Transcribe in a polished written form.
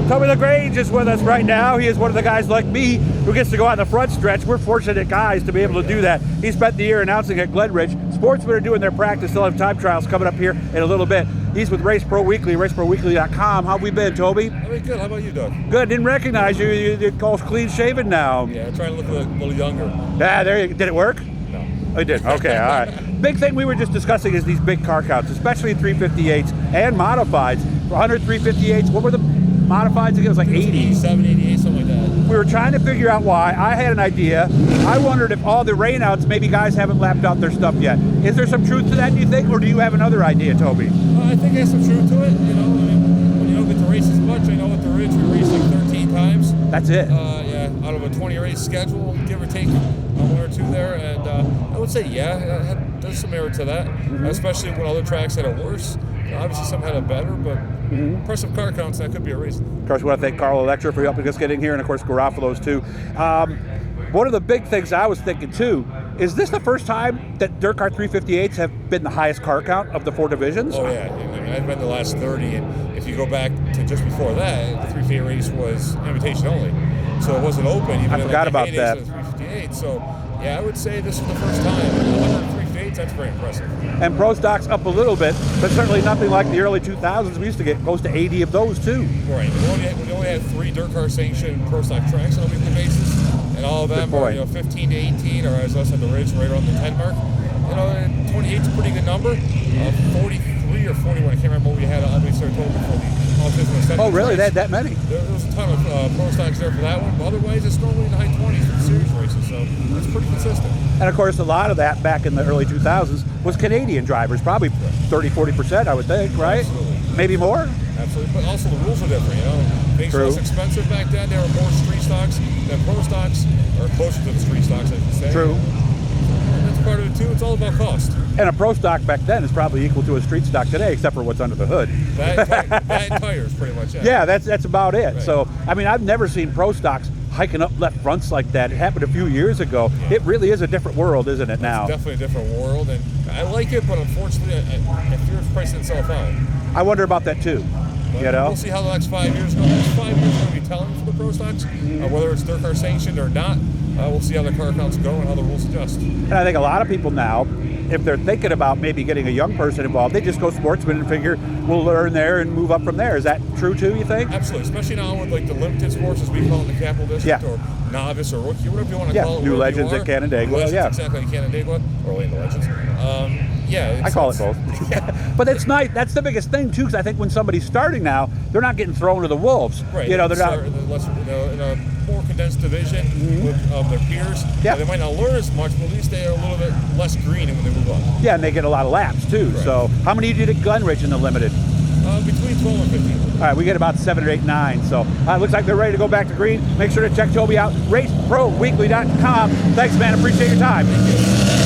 Toby LaGrange is with us right now. He is one of the guys like me who gets to go out in the front stretch. We're fortunate guys to be able to do that. He spent the year announcing at Glenridge. Sportsmen are doing their practice. They'll have time trials coming up here in a little bit. He's with Race Pro Weekly, raceproweekly.com. How have we been, Toby? I've been good. How about you, Doug? Good. Didn't recognize you. You're all clean shaven now. Yeah, I'm trying to look a little younger. Yeah, there you go. Did it work? No. Oh, it did. Okay, all right. Big thing we were just discussing is these big car counts, especially 358s and modifieds. 100 358s. What were the modifieds again? It was like 80. 87, 88, something like that. We were trying to figure out why. I had an idea. I wondered if all the rainouts, maybe guys haven't lapped out their stuff yet. Is there some truth to that, do you think? Or do you have another idea, Toby? I think there's some truth to it. You know, I mean, when you don't get to race as much, I know at the Ridge we raced like 13 times. That's it. Yeah, out of a 20 race schedule, give or take one or two there. And I would say, yeah, there's some merit to that, especially when other tracks had it worse. Obviously, some had it better, but impressive car counts, that could be a reason. Of course, we want to thank Carl Electra for helping us get in here, and of course, Garofalo's too. One of the big things I was thinking too, is this the first time that Dirt Car 358s have been the highest car count of the four divisions? Oh, yeah. I mean, I've been the last 30, and if you go back to just before that, the 358 race was invitation only. So it wasn't open. Even I forgot about that. Of the 358. So, yeah, I would say this is the first time. 103 that's very impressive. And Pro Stock's up a little bit, but certainly nothing like the early 2000s. We used to get close to 80 of those too. Right. We only had 3 Dirt Car sanctioned Pro Stock tracks on a weekly basis, and all of them are 15 to 18, or as us at the Ridge, right around the 10 mark. You know, 28 is a pretty good number. 43 or 41, I can't remember what we had. We started told before the autism. Oh, really? They had that many? There was a ton of Pro Stocks there for that one. But otherwise, it's normally in the high 20s for the series races, so it's pretty consistent. And of course, a lot of that back in the early 2000s was Canadian drivers, probably 30-40%, I would think, right? Absolutely. Maybe more? Absolutely, but also the rules are different, you know. Things were less expensive back then. There were more street stocks than Pro Stocks, or closer to the street stocks, I should say. True. And that's part of it too. It's all about cost. And a Pro Stock back then is probably equal to a street stock today, except for what's under the hood. That and tires, pretty much. Yeah, that's about it. Right. So, I mean, I've never seen Pro Stocks hiking up left fronts like that. It happened a few years ago. It really is a different world, isn't it now? It's definitely a different world, and I like it, but unfortunately, I fear it's pricing itself out. I wonder about that too. But you know, we'll see how the next 5 years go. The next 5 years are going to be telling for the Pro Stocks, whether it's Dirt Car sanctioned or not. We'll see how the car counts go and how the rules adjust. And I think a lot of people now, if they're thinking about maybe getting a young person involved, they just go sportsman and figure we'll learn there and move up from there. Is that true too, you think? Absolutely, especially now with like the limited sports, as we call it in the Capital District, or novice or rookie, whatever you want to call it. New Legends at Canandaigua. Legends, exactly, in Canandaigua, or Lane Legends. I call it both. But it's nice. That's the biggest thing too, because I think when somebody's starting now, they're not getting thrown to the wolves. Right. You know, they're not in a more condensed division with their peers. Yeah. They might not learn as much, but at least they are a little bit less green when they move up. Yeah, and they get a lot of laps too. Correct. So, how many did you get at Glenridge in the limited? Between 12 and 15. All right, we get about 7 or 8, 9. So, looks like they're ready to go back to green. Make sure to check Toby out. RaceProWeekly.com. Thanks, man. Appreciate your time. Thank you.